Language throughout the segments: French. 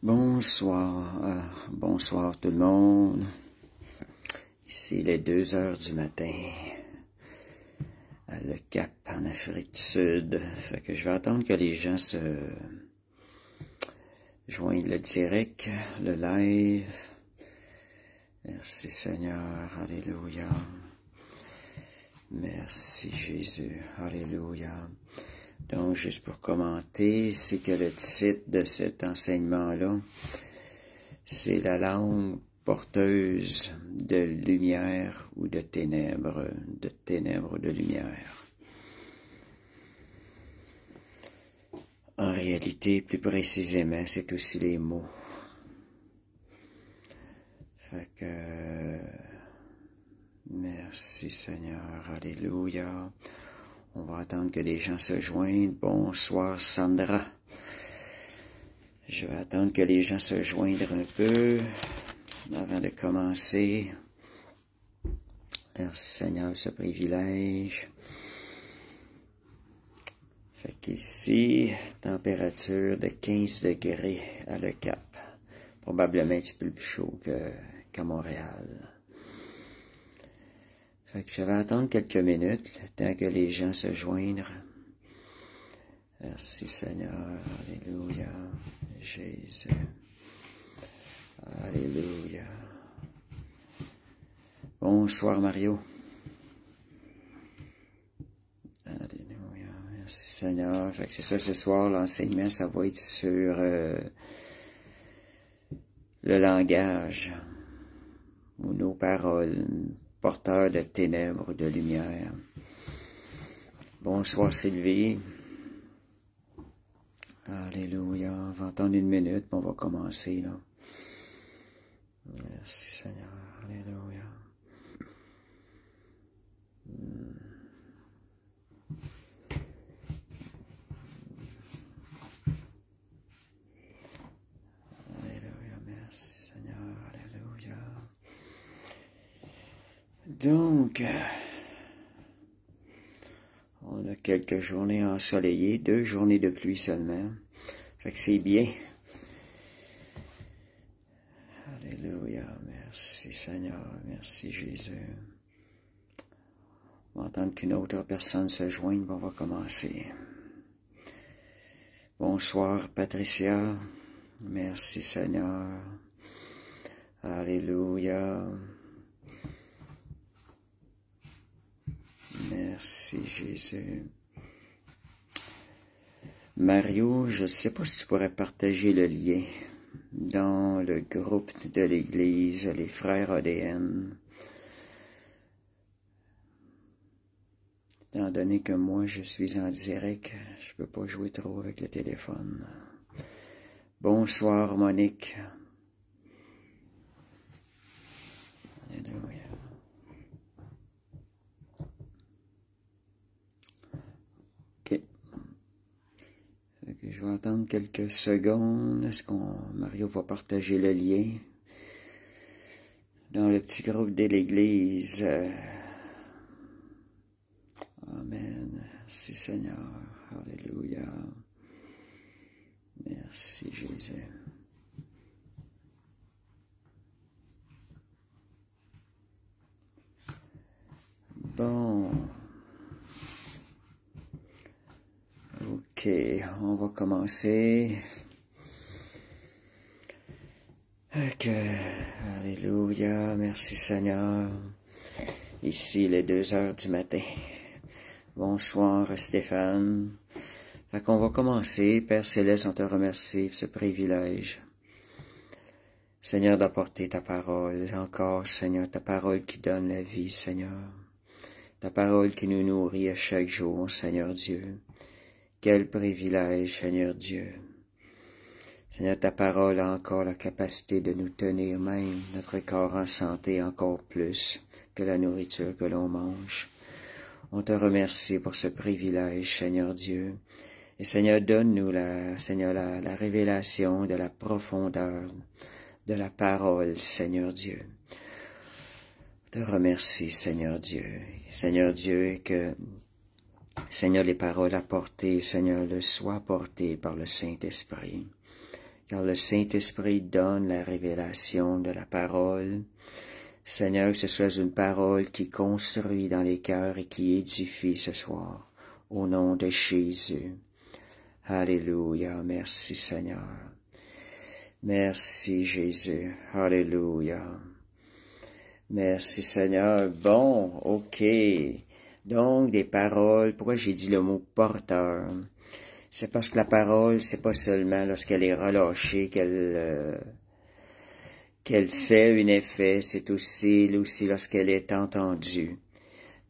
Bonsoir tout le monde. Ici les 2 heures du matin à Le Cap en Afrique du Sud. Fait que je vais attendre que les gens se joignent le direct, le live. Merci Seigneur, alléluia. Merci Jésus, alléluia. Donc, juste pour commenter, c'est que le titre de cet enseignement-là, c'est la langue porteuse de lumière ou de ténèbres ou de lumière. En réalité, plus précisément, c'est aussi les mots. Fait que, merci Seigneur, alléluia. On va attendre que les gens se joignent. Bonsoir Sandra. Je vais attendre que les gens se joignent un peu avant de commencer. Merci Seigneur, ce privilège. Fait qu'ici, température de 15 degrés à Le Cap. Probablement un petit peu plus chaud qu'à Montréal. Fait que je vais attendre quelques minutes, le temps que les gens se joignent. Merci Seigneur, alléluia, Jésus, alléluia. Bonsoir Mario. Alléluia, merci Seigneur. Fait que c'est ça ce soir, l'enseignement, ça va être sur le langage, ou nos paroles, porteur de ténèbres ou de lumière. Bonsoir Sylvie. Alléluia. On va attendre une minute, puis on va commencer là. Merci Seigneur. Alléluia. Alléluia. Merci Seigneur. Alléluia. Donc, on a quelques journées ensoleillées, 2 journées de pluie seulement. Fait que c'est bien. Alléluia, merci Seigneur, merci Jésus. On va attendre qu'une autre personne se joigne, on va commencer. Bonsoir Patricia, merci Seigneur. Alléluia. Merci Jésus. Mario, je ne sais pas si tu pourrais partager le lien dans le groupe de l'Église, les frères ADN. Étant donné que moi je suis en direct, je ne peux pas jouer trop avec le téléphone. Bonsoir Monique. Alléluia. Je vais attendre quelques secondes. Est-ce Mario va partager le lien dans le petit groupe de l'Église? Amen. Merci Seigneur. Alléluia. Merci Jésus. Bon. Ok, on va commencer. Ok, alléluia, merci Seigneur. Ici, les 2 heures du matin. Bonsoir Stéphane. Fait qu'on va commencer. Père Céleste, on te remercie pour ce privilège. Seigneur, d'apporter ta parole. Encore, Seigneur, ta parole qui donne la vie, Seigneur. Ta parole qui nous nourrit à chaque jour, Seigneur Dieu. Quel privilège, Seigneur Dieu. Seigneur, ta parole a encore la capacité de nous tenir même notre corps en santé encore plus que la nourriture que l'on mange. On te remercie pour ce privilège, Seigneur Dieu. Et Seigneur, donne-nous la révélation de la profondeur de la parole, Seigneur Dieu. On te remercie, Seigneur Dieu. Seigneur Dieu, que Seigneur, les paroles apportées, Seigneur, le soient portées par le Saint-Esprit. car le Saint-Esprit donne la révélation de la parole. Seigneur, que ce soit une parole qui construit dans les cœurs et qui édifie ce soir, au nom de Jésus. Alléluia, merci Seigneur. Merci Jésus, alléluia. Merci Seigneur. Bon, ok. Donc, des paroles, pourquoi j'ai dit le mot porteur? C'est parce que la parole, c'est pas seulement lorsqu'elle est relâchée qu'elle fait un effet, c'est aussi lorsqu'elle est entendue.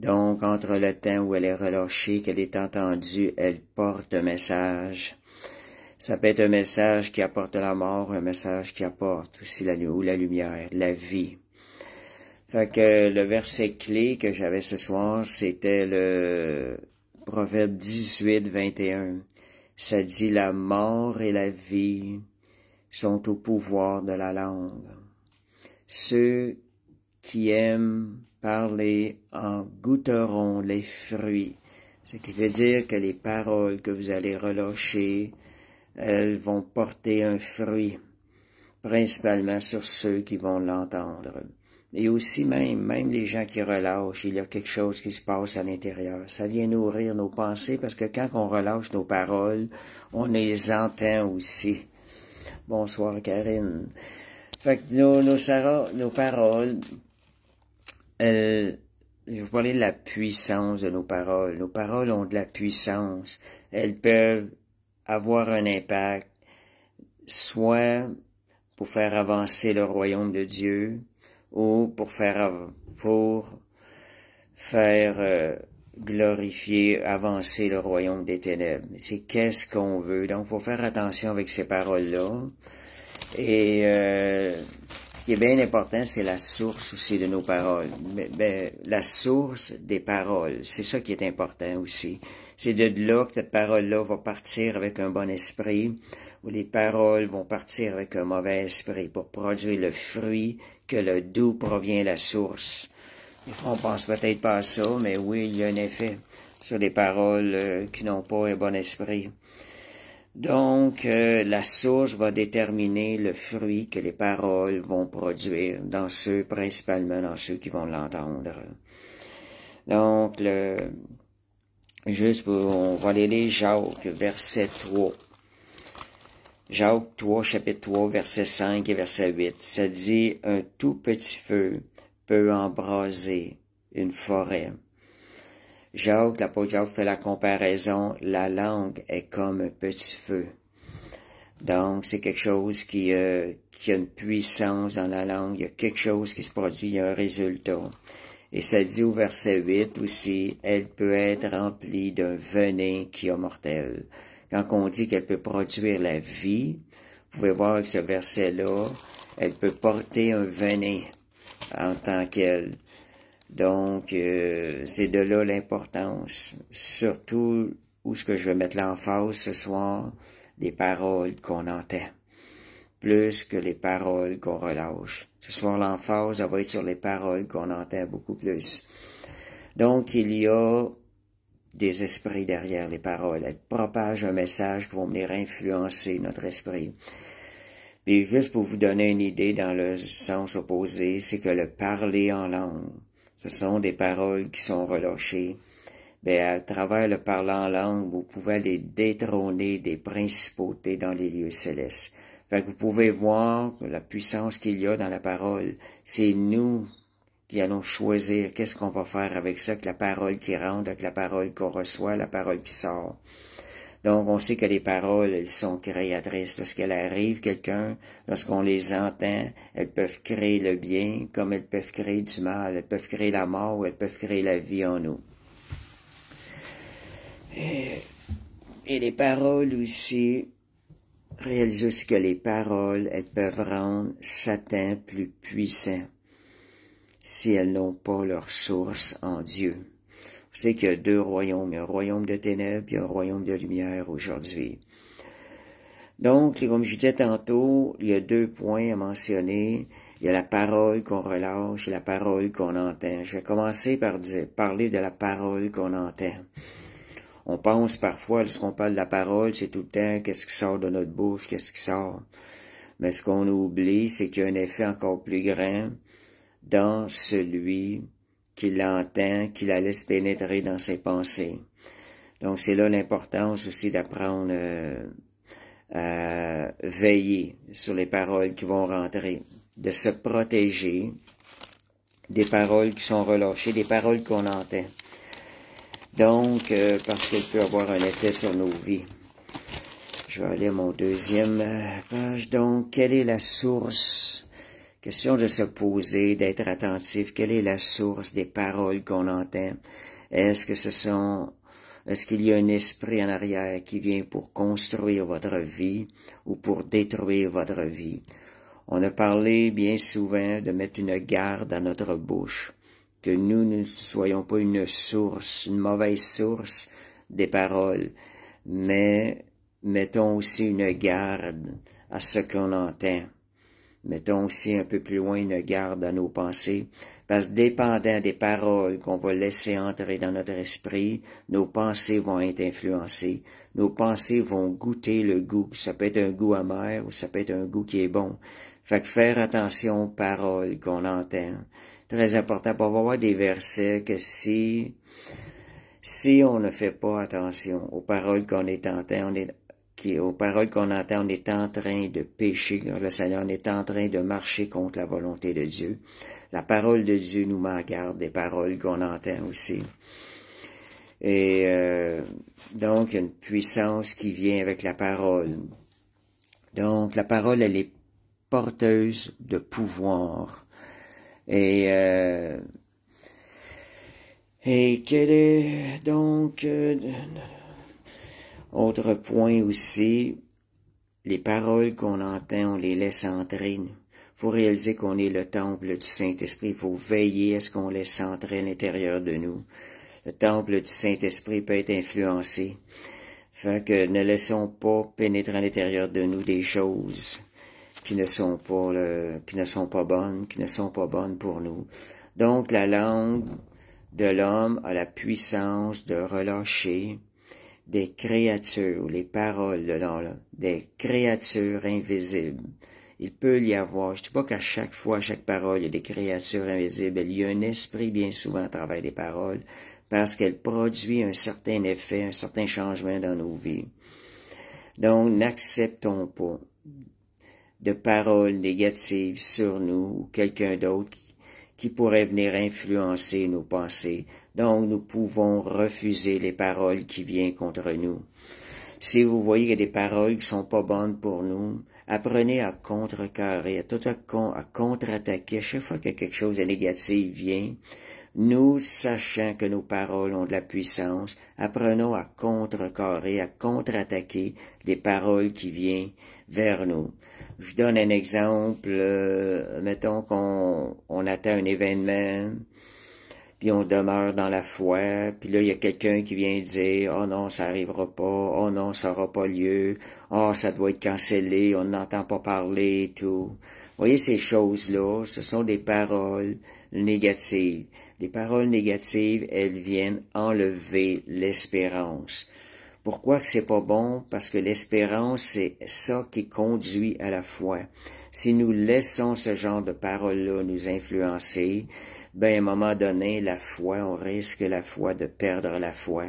Donc, entre le temps où elle est relâchée, qu'elle est entendue, elle porte un message. Ça peut être un message qui apporte la mort, un message qui apporte aussi la lumière, la vie. Fait que le verset clé que j'avais ce soir, c'était le Proverbe 18, 21. Ça dit, la mort et la vie sont au pouvoir de la langue. Ceux qui aiment parler en goûteront les fruits. Ce qui veut dire que les paroles que vous allez relâcher, elles vont porter un fruit, principalement sur ceux qui vont l'entendre. Et aussi même les gens qui relâchent, il y a quelque chose qui se passe à l'intérieur. Ça vient nourrir nos pensées parce que quand on relâche nos paroles, on les entend aussi. Bonsoir Karine. Fait que nos paroles, je vais vous parler de la puissance de nos paroles. Nos paroles ont de la puissance. Elles peuvent avoir un impact, soit pour faire avancer le royaume de Dieu, ou pour faire glorifier, avancer le royaume des ténèbres. C'est qu'est-ce qu'on veut. Donc, il faut faire attention avec ces paroles-là. Et ce qui est bien important, c'est la source aussi de nos paroles. La source des paroles, c'est ça qui est important aussi. C'est de là que cette parole-là va partir avec un bon esprit, ou les paroles vont partir avec un mauvais esprit pour produire le fruit que le d'où provient la source. Des fois, on pense peut-être pas à ça, mais oui, il y a un effet sur les paroles qui n'ont pas un bon esprit. Donc, la source va déterminer le fruit que les paroles vont produire, principalement dans ceux qui vont l'entendre. Donc, on va aller lire Jacques, verset 3. Jacques 3, chapitre 3, verset 5 et verset 8. Ça dit, un tout petit feu peut embraser une forêt. L'apôtre Jacques fait la comparaison, la langue est comme un petit feu. Donc, c'est quelque chose qui a une puissance dans la langue, il y a quelque chose qui se produit, il y a un résultat. Et ça dit au verset 8 aussi, elle peut être remplie d'un venin qui est mortel. Quand on dit qu'elle peut produire la vie, vous pouvez voir avec ce verset-là, elle peut porter un venin en tant qu'elle. Donc, c'est de là l'importance. Surtout, où ce que je vais mettre l'emphase ce soir, les paroles qu'on entend, plus que les paroles qu'on relâche. Ce soir, l'emphase, ça va être sur les paroles qu'on entend beaucoup plus. Donc, il y a des esprits derrière les paroles. Elles propagent un message qui va venir influencer notre esprit. Puis juste pour vous donner une idée dans le sens opposé, c'est que le parler en langue, ce sont des paroles qui sont relâchées. À travers le parler en langue, vous pouvez aller détrôner des principautés dans les lieux célestes. Fait que vous pouvez voir la puissance qu'il y a dans la parole. C'est nous qui allons choisir qu'est-ce qu'on va faire avec ça, avec la parole qui rentre, avec la parole qu'on reçoit, la parole qui sort. Donc, on sait que les paroles, elles sont créatrices. Lorsqu'elles arrivent, lorsqu'on les entend, elles peuvent créer le bien, comme elles peuvent créer du mal, elles peuvent créer la mort, ou elles peuvent créer la vie en nous. Et les paroles aussi, réalisez aussi que les paroles, elles peuvent rendre Satan plus puissant si elles n'ont pas leur source en Dieu. Vous savez qu'il y a deux royaumes, il y a un royaume de ténèbres et un royaume de lumière aujourd'hui. Donc, comme je disais tantôt, il y a 2 points à mentionner. Il y a la parole qu'on relâche et la parole qu'on entend. Je vais commencer par parler de la parole qu'on entend. On pense parfois, lorsqu'on parle de la parole, c'est tout le temps qu'est-ce qui sort de notre bouche, qu'est-ce qui sort. Mais ce qu'on oublie, c'est qu'il y a un effet encore plus grand dans celui qui l'entend, qui la laisse pénétrer dans ses pensées. Donc c'est là l'importance aussi d'apprendre à veiller sur les paroles qui vont rentrer, de se protéger des paroles qui sont relâchées, des paroles qu'on entend. Donc, parce qu'elle peut avoir un effet sur nos vies. Je vais aller à mon deuxième page. Donc, quelle est la source? Question de se poser, d'être attentif. Quelle est la source des paroles qu'on entend? Est-ce qu'il y a un esprit en arrière qui vient pour construire votre vie ou pour détruire votre vie? On a parlé bien souvent de mettre une garde à notre bouche, que nous ne soyons pas une mauvaise source des paroles, mais mettons aussi une garde à ce qu'on entend. Mettons aussi un peu plus loin une garde à nos pensées, parce que dépendant des paroles qu'on va laisser entrer dans notre esprit, nos pensées vont être influencées. Nos pensées vont goûter le goût. Ça peut être un goût amer ou ça peut être un goût qui est bon. Fait que faire attention aux paroles qu'on entend. Très important. On va voir des versets que si on ne fait pas attention aux paroles qu'on entend, on est en train de pécher contre le Seigneur, on est en train de marcher contre la volonté de Dieu. La parole de Dieu nous met en garde des paroles qu'on entend aussi. Et donc, il y a une puissance qui vient avec la parole. Donc, la parole, elle est porteuse de pouvoir. Et quel est donc... autre point aussi, les paroles qu'on entend, on les laisse entrer. Il faut réaliser qu'on est le temple du Saint-Esprit. Il faut veiller à ce qu'on laisse entrer à l'intérieur de nous. Le temple du Saint-Esprit peut être influencé. Fait que ne laissons pas pénétrer à l'intérieur de nous des choses qui ne sont pas bonnes, qui ne sont pas bonnes pour nous. Donc, la langue de l'homme a la puissance de relâcher des créatures, les paroles de l'homme, des créatures invisibles. Il peut y avoir, je ne dis pas qu'à chaque fois, à chaque parole, il y a des créatures invisibles. Il y a un esprit bien souvent à travers les paroles, parce qu'elle produit un certain effet, un certain changement dans nos vies. Donc, n'acceptons pas de paroles négatives sur nous ou quelqu'un d'autre qui pourrait venir influencer nos pensées. Donc, nous pouvons refuser les paroles qui viennent contre nous. Si vous voyez qu'il y a des paroles qui sont pas bonnes pour nous, apprenez à contrecarrer, à contre-attaquer. Chaque fois que quelque chose de négatif vient, nous, sachant que nos paroles ont de la puissance, apprenons à contrecarrer, à contre-attaquer les paroles qui viennent vers nous. Je donne un exemple, mettons qu'on attend un événement, puis on demeure dans la foi, puis là, il y a quelqu'un qui vient dire « Oh non, ça arrivera pas, oh non, ça aura pas lieu, oh, ça doit être cancellé, on n'entend pas parler, et tout. » Vous voyez, ces choses-là, ce sont des paroles négatives. Les paroles négatives, elles viennent enlever l'espérance. Pourquoi que c'est pas bon? Parce que l'espérance, c'est ça qui conduit à la foi. Si nous laissons ce genre de paroles-là nous influencer, ben, à un moment donné, la foi, on risque la foi de perdre la foi.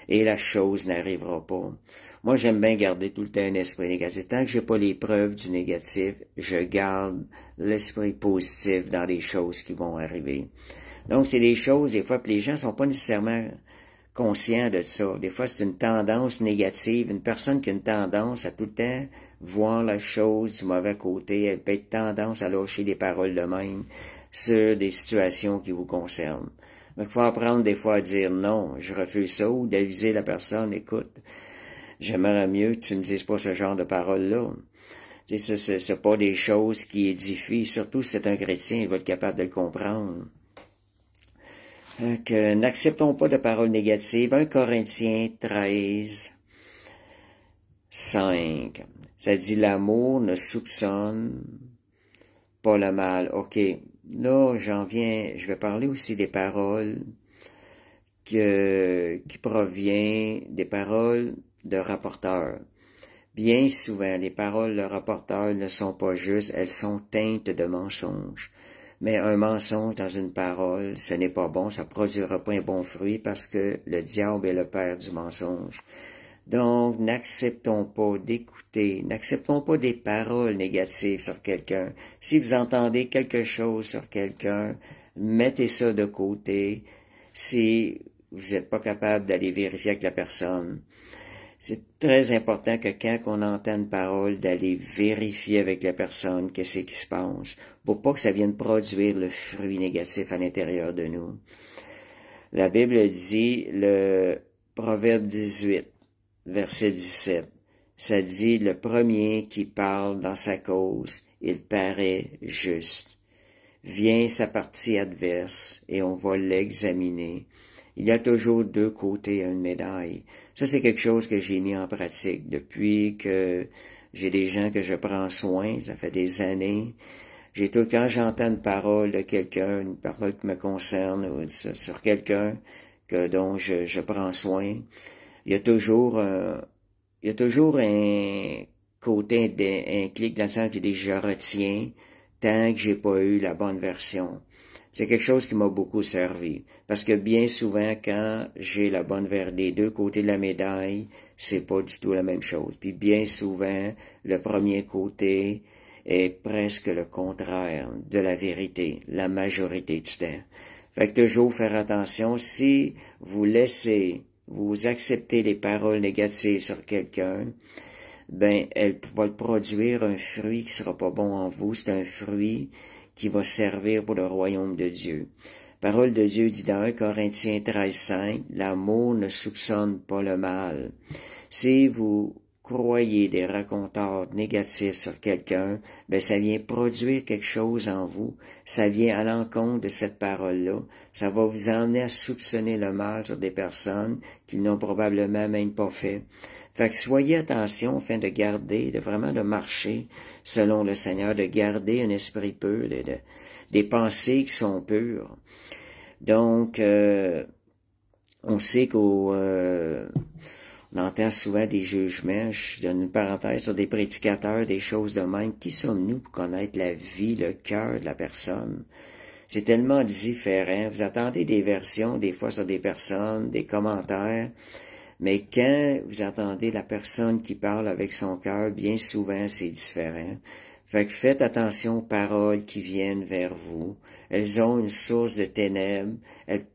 Et la chose n'arrivera pas. Moi, j'aime bien garder tout le temps un esprit négatif. Tant que j'ai pas les preuves du négatif, je garde l'esprit positif dans les choses qui vont arriver. Donc, c'est des choses, des fois, que les gens sont pas nécessairement conscients de ça. Des fois, c'est une tendance négative. Une personne qui a une tendance à tout le temps voir la chose du mauvais côté, elle peut être tendance à lâcher des paroles de même sur des situations qui vous concernent. Donc, il faut apprendre des fois à dire non, je refuse ça, ou d'aviser la personne, écoute, j'aimerais mieux que tu me dises pas ce genre de paroles-là. Tu sais, c'est pas des choses qui édifient, surtout si c'est un chrétien, il va être capable de le comprendre. Que n'acceptons pas de paroles négatives. 1 Corinthiens 13, 5. Ça dit l'amour ne soupçonne pas le mal. OK. Là, je vais parler aussi des paroles qui provient des paroles de rapporteurs. Bien souvent, les paroles de rapporteurs ne sont pas justes, elles sont teintes de mensonges. Mais un mensonge dans une parole, ce n'est pas bon, ça ne produira pas un bon fruit parce que le diable est le père du mensonge. Donc, n'acceptons pas d'écouter, n'acceptons pas des paroles négatives sur quelqu'un. Si vous entendez quelque chose sur quelqu'un, mettez ça de côté. Si vous n'êtes pas capable d'aller vérifier avec la personne, c'est très important que quand on entend une parole, d'aller vérifier avec la personne qu'est-ce qui se passe, pour pas que ça vienne produire le fruit négatif à l'intérieur de nous. La Bible dit, le Proverbe 18, verset 17, ça dit, le premier qui parle dans sa cause, il paraît juste. Vient sa partie adverse et on va l'examiner. Il y a toujours deux côtés à une médaille. Ça, c'est quelque chose que j'ai mis en pratique depuis que j'ai des gens que je prends soin. Ça fait des années. Quand j'entends une parole de quelqu'un, une parole qui me concerne, ou sur quelqu'un dont je prends soin, il y a toujours un côté, un clic dans le sens qui dit je retiens tant que j'ai pas eu la bonne version. C'est quelque chose qui m'a beaucoup servi. Parce que bien souvent, quand j'ai la bonne version des deux côtés de la médaille, c'est pas du tout la même chose. Puis bien souvent, le premier côté est presque le contraire de la vérité, la majorité du temps. Fait que toujours faire attention, si vous acceptez les paroles négatives sur quelqu'un, ben, elle va produire un fruit qui sera pas bon en vous. C'est un fruit qui va servir pour le royaume de Dieu. Parole de Dieu dit dans 1 Corinthiens 13:5, l'amour ne soupçonne pas le mal. Si vous croyez des racontars négatifs sur quelqu'un, ben ça vient produire quelque chose en vous. Ça vient à l'encontre de cette parole-là. Ça va vous emmener à soupçonner le mal sur des personnes qui n'ont probablement même pas fait. Fait que soyez attention afin de garder, vraiment de marcher selon le Seigneur, de garder un esprit pur, des pensées qui sont pures. Donc, on sait on entend souvent des jugements. Je donne une parenthèse sur des prédicateurs, des choses de même. Qui sommes-nous pour connaître la vie, le cœur de la personne? C'est tellement différent. Vous attendez des versions, des fois sur des personnes, des commentaires. Mais quand vous entendez la personne qui parle avec son cœur, bien souvent, c'est différent. Fait que faites attention aux paroles qui viennent vers vous. Elles ont une source de ténèbres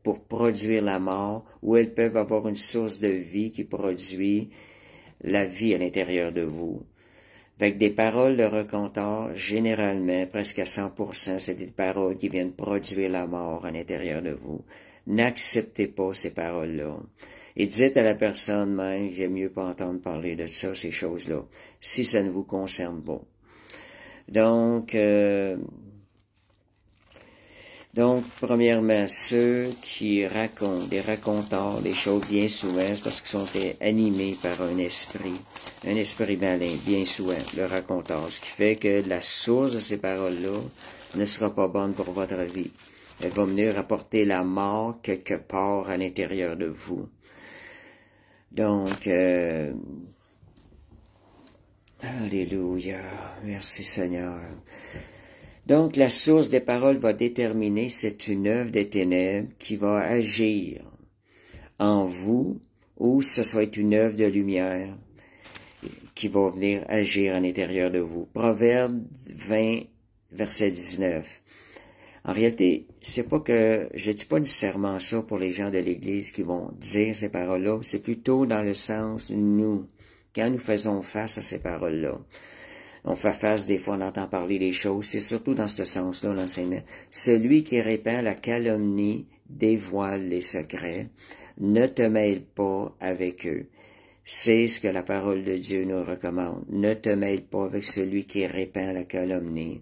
pour produire la mort, ou elles peuvent avoir une source de vie qui produit la vie à l'intérieur de vous. Fait que des paroles de raconteurs, généralement, presque à 100%, c'est des paroles qui viennent produire la mort à l'intérieur de vous. N'acceptez pas ces paroles-là. Et dites à la personne même, j'aime mieux pas entendre parler de ça, ces choses-là, si ça ne vous concerne pas. Donc, premièrement, ceux qui racontent, des raconteurs, des choses bien souvent, c'est parce qu'ils sont animés par un esprit malin, bien souvent, le raconteur. Ce qui fait que la source de ces paroles-là ne sera pas bonne pour votre vie. Elle va venir apporter la mort quelque part à l'intérieur de vous. Donc, alléluia, merci Seigneur. Donc, la source des paroles va déterminer, c'est une œuvre des ténèbres qui va agir en vous, ou ce soit une œuvre de lumière qui va venir agir à l'intérieur de vous. Proverbe 20, verset 19. En réalité, c'est pas que, je dis pas nécessairement ça pour les gens de l'Église qui vont dire ces paroles-là, c'est plutôt dans le sens, nous, quand nous faisons face à ces paroles-là. On fait face, des fois on entend parler des choses, c'est surtout dans ce sens-là l'enseignement. Celui qui répand la calomnie dévoile les secrets, ne te mêle pas avec eux. C'est ce que la parole de Dieu nous recommande. Ne te mêle pas avec celui qui répand la calomnie.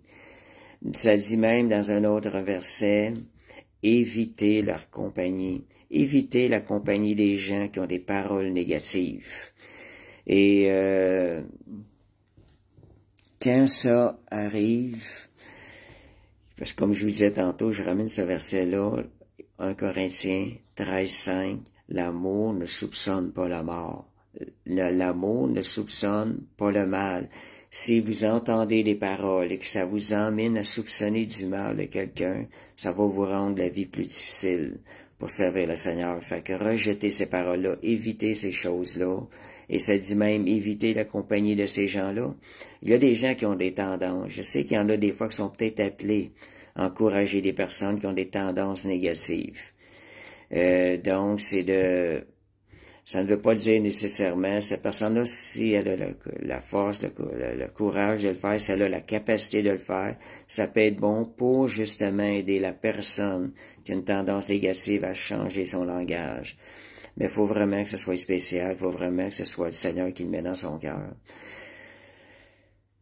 Ça dit même dans un autre verset, évitez leur compagnie. Évitez la compagnie des gens qui ont des paroles négatives. Et quand ça arrive, parce que comme je vous disais tantôt, je ramène ce verset-là, 1 Corinthiens 13.5, l'amour ne soupçonne pas la mort. L'amour ne soupçonne pas le mal. Si vous entendez des paroles et que ça vous emmène à soupçonner du mal de quelqu'un, ça va vous rendre la vie plus difficile pour servir le Seigneur. Fait que rejetez ces paroles-là, évitez ces choses-là. Et ça dit même éviter la compagnie de ces gens-là. Il y a des gens qui ont des tendances. Je sais qu'il y en a des fois qui sont peut-être appelés à encourager des personnes qui ont des tendances négatives. Donc, ça ne veut pas dire nécessairement, cette personne-là, si elle a la force, le courage de le faire, si elle a la capacité de le faire, ça peut être bon pour justement aider la personne qui a une tendance négative à changer son langage. Mais il faut vraiment que ce soit spécial, il faut vraiment que ce soit le Seigneur qui le met dans son cœur.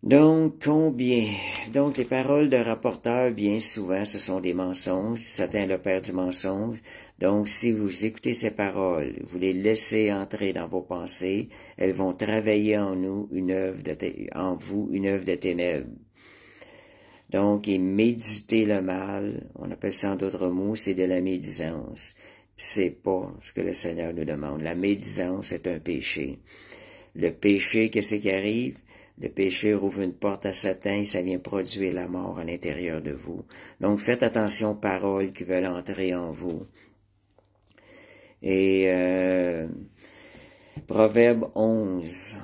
Donc, les paroles de rapporteur, bien souvent, ce sont des mensonges. Satan est le père du mensonge. Donc, si vous écoutez ces paroles, vous les laissez entrer dans vos pensées, elles vont travailler en vous une œuvre de ténèbres. Donc, et méditer le mal, on appelle ça en d'autres mots, c'est de la médisance. C'est pas ce que le Seigneur nous demande. La médisance est un péché. Le péché, qu'est-ce qui arrive? Le péché rouvre une porte à Satan et ça vient produire la mort à l'intérieur de vous. Donc, faites attention aux paroles qui veulent entrer en vous. Et Proverbe 11,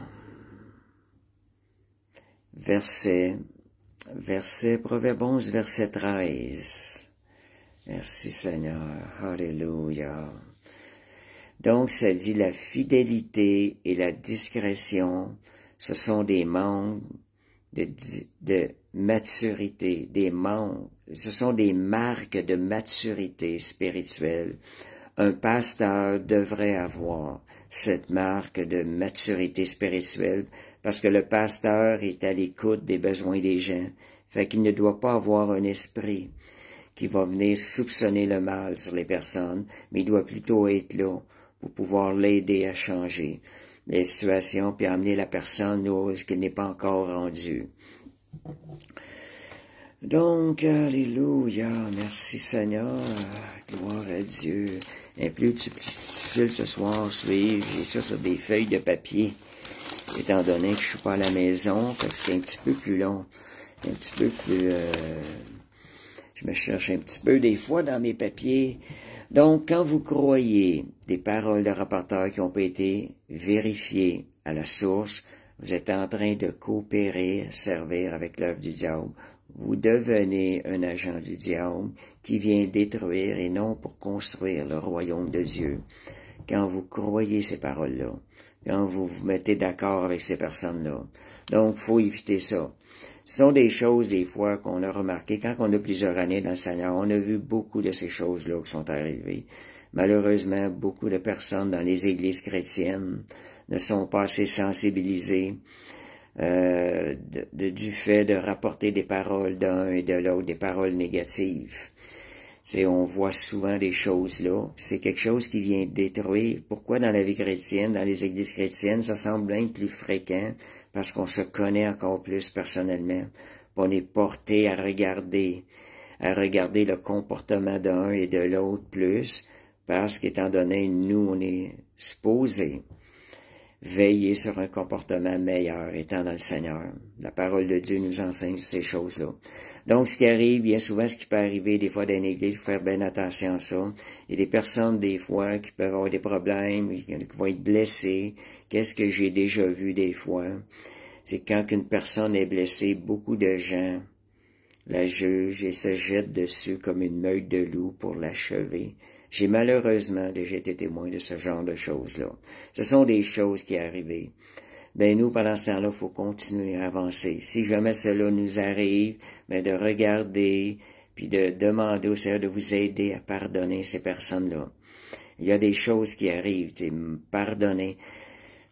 Proverbe 11, verset 13. Merci Seigneur. Alléluia. Donc, ça dit la fidélité et la discrétion, ce sont des membres de maturité, ce sont des marques de maturité spirituelle. Un pasteur devrait avoir cette marque de maturité spirituelle parce que le pasteur est à l'écoute des besoins des gens. Fait qu'il ne doit pas avoir un esprit qui va venir soupçonner le mal sur les personnes, mais il doit plutôt être là pour pouvoir l'aider à changer les situations puis amener la personne où est-ce qu'elle n'est pas encore rendue. Donc, alléluia, merci Seigneur, gloire à Dieu. Un plus difficile ce soir, suivre, j'ai ça sur des feuilles de papier, étant donné que je suis pas à la maison, fait que c'est un petit peu plus long, un petit peu plus, je me cherche un petit peu des fois dans mes papiers. Donc, quand vous croyez des paroles de rapporteurs qui n'ont pas été vérifiées à la source, vous êtes en train de coopérer, servir avec l'œuvre du diable. Vous devenez un agent du diable qui vient détruire et non pour construire le royaume de Dieu. Quand vous croyez ces paroles-là, quand vous vous mettez d'accord avec ces personnes-là. Donc, faut éviter ça. Ce sont des choses, des fois, qu'on a remarquées. Quand on a plusieurs années dans le Seigneur, on a vu beaucoup de ces choses-là qui sont arrivées. Malheureusement, beaucoup de personnes dans les églises chrétiennes ne sont pas assez sensibilisées du fait de rapporter des paroles d'un et de l'autre, des paroles négatives. On voit souvent des choses là. C'est quelque chose qui vient détruire. Pourquoi dans la vie chrétienne, dans les églises chrétiennes, ça semble bien plus fréquent? Parce qu'on se connaît encore plus personnellement. On est porté à regarder le comportement d'un et de l'autre plus, parce qu'étant donné, nous, on est supposés veiller sur un comportement meilleur étant dans le Seigneur. La parole de Dieu nous enseigne ces choses-là. Donc, ce qui arrive, bien souvent, ce qui peut arriver des fois dans une église, il faut faire bien attention à ça. Il y a des personnes, des fois, qui peuvent avoir des problèmes, qui vont être blessées. Qu'est-ce que j'ai déjà vu des fois? C'est quand une personne est blessée, beaucoup de gens la jugent et se jettent dessus comme une meute de loup pour l'achever. J'ai malheureusement déjà été témoin de ce genre de choses-là. Ce sont des choses qui arrivent. Ben nous, pendant ce temps-là, il faut continuer à avancer. Si jamais cela nous arrive, de regarder, puis de demander au Seigneur de vous aider à pardonner ces personnes-là. Il y a des choses qui arrivent, pardonner.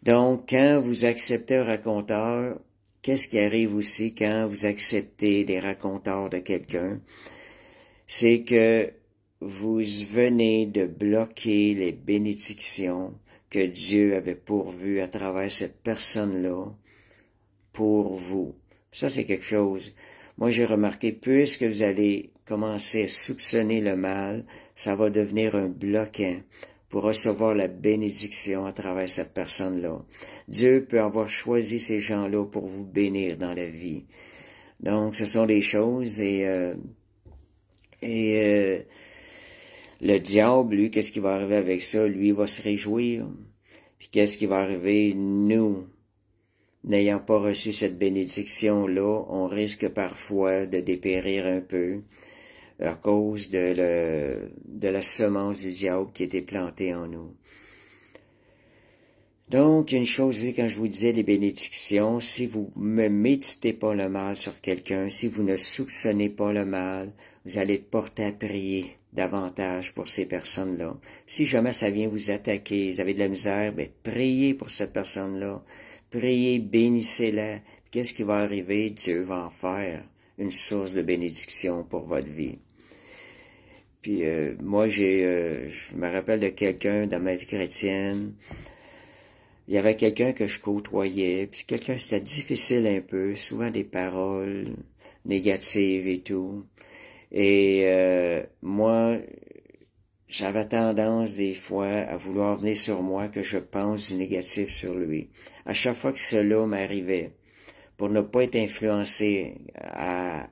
Donc, quand vous acceptez un raconteur, qu'est-ce qui arrive aussi quand vous acceptez des raconteurs de quelqu'un? C'est que vous venez de bloquer les bénédictions que Dieu avait pourvues à travers cette personne-là pour vous. Ça, c'est quelque chose. Moi, j'ai remarqué, puisque vous allez commencer à soupçonner le mal, ça va devenir un bloquant pour recevoir la bénédiction à travers cette personne-là. Dieu peut avoir choisi ces gens-là pour vous bénir dans la vie. Donc, ce sont des choses le diable, lui, qu'est-ce qui va arriver avec ça? Lui, il va se réjouir. Puis qu'est-ce qui va arriver? Nous, n'ayant pas reçu cette bénédiction-là, on risque parfois de dépérir un peu à cause de la semence du diable qui était plantée en nous. Donc, une chose, quand je vous disais les bénédictions, si vous ne méditez pas le mal sur quelqu'un, si vous ne soupçonnez pas le mal, vous allez être porté à prier davantage pour ces personnes-là. Si jamais ça vient vous attaquer, vous avez de la misère, ben, priez pour cette personne-là. Priez, bénissez-la. Qu'est-ce qui va arriver? Dieu va en faire une source de bénédiction pour votre vie. Puis moi, je me rappelle de quelqu'un dans ma vie chrétienne. Il y avait quelqu'un que je côtoyais, puis quelqu'un, c'était difficile un peu, souvent des paroles négatives et tout. Et moi, j'avais tendance des fois à vouloir venir sur moi que je pense du négatif sur lui. À chaque fois que cela m'arrivait, pour ne pas être influencé à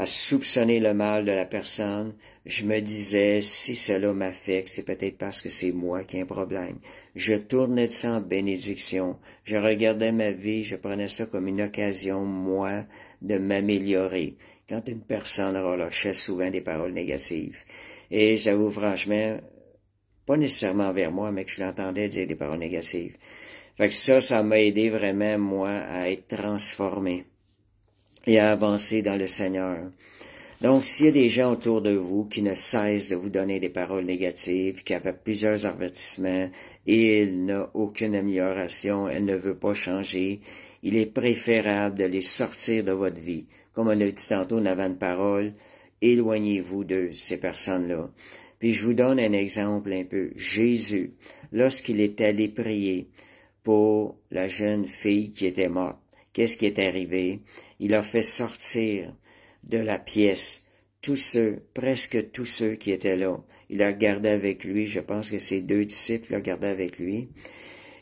soupçonner le mal de la personne, je me disais, si cela m'affecte, c'est peut-être parce que c'est moi qui ai un problème. Je tournais de ça en bénédiction. Je regardais ma vie, je prenais ça comme une occasion, moi, de m'améliorer. Quand une personne relâchait souvent des paroles négatives. Et j'avoue franchement, pas nécessairement vers moi, mais que je l'entendais dire des paroles négatives. Fait que ça m'a aidé vraiment, moi, à être transformé et à avancer dans le Seigneur. Donc, s'il y a des gens autour de vous qui ne cessent de vous donner des paroles négatives, qui avaient plusieurs avertissements, et il n'a aucune amélioration, elle ne veut pas changer, il est préférable de les sortir de votre vie. Comme on a dit tantôt, on avait une parole, éloignez-vous de ces personnes-là. Puis je vous donne un exemple un peu. Jésus, lorsqu'il est allé prier pour la jeune fille qui était morte, qu'est-ce qui est arrivé? Il a fait sortir de la pièce presque tous ceux qui étaient là. Il a gardé avec lui, je pense que ses 2 disciples l'ont gardé avec lui.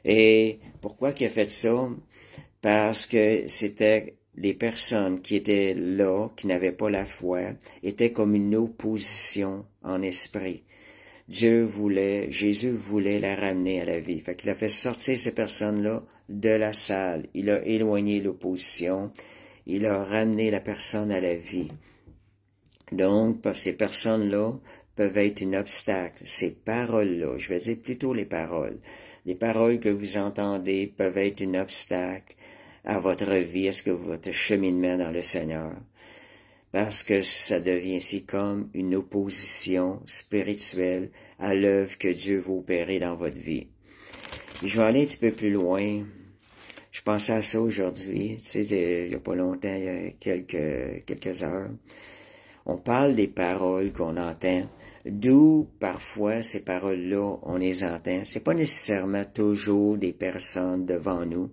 Et pourquoi il a fait ça? Parce que c'était les personnes qui étaient là, qui n'avaient pas la foi, étaient comme une opposition en esprit. Jésus voulait la ramener à la vie. Fait qu'il a fait sortir ces personnes-là de la salle. Il a éloigné l'opposition. Il a ramené la personne à la vie. Donc, ces personnes-là peuvent être un obstacle. Ces paroles-là, je vais dire plutôt les paroles que vous entendez peuvent être un obstacle à votre vie, à votre cheminement dans le Seigneur. Parce que ça devient ici comme une opposition spirituelle à l'œuvre que Dieu va opérer dans votre vie. Et je vais aller un petit peu plus loin. Je pensais à ça aujourd'hui, tu sais, il n'y a pas longtemps, il y a quelques heures. On parle des paroles qu'on entend, d'où parfois ces paroles-là, on les entend. C'est pas nécessairement toujours des personnes devant nous.